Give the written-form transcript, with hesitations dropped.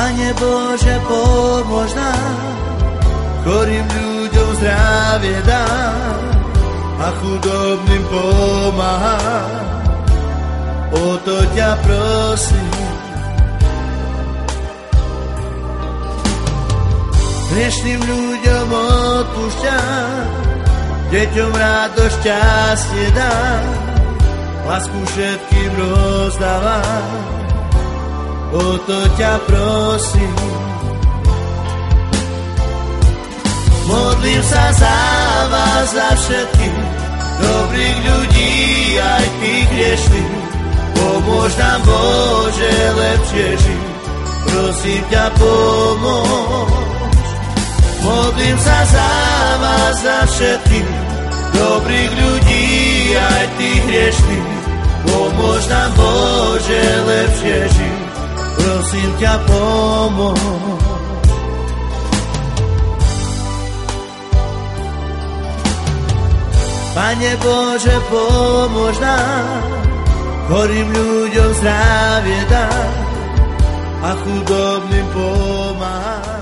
Pane Bože, pomôž nám, chorým ľuďom zdravie dám a chudobným pomáhaj. O to ťa prosím. Hrešným ľuďom odpúšťam, deťom radosť, šťastie dám, lásku všetkým rozdávam. O to ťa prosím. Modlím sa za vás, za všetkých dobrých ľudí, aj tých hriešných. Pomôž nám, Bože, lepšie žiť, prosím ťa, pomôž. Modlím sa za vás, za všetkých dobrých ľudí, aj tých hriešných. Pomôž nám, Bože, lepšie žiť, prosím ťa, pomôž. Pane Bože, pomôž nám, chorým ľuďom zdravie daj a chudobným pomáhaj.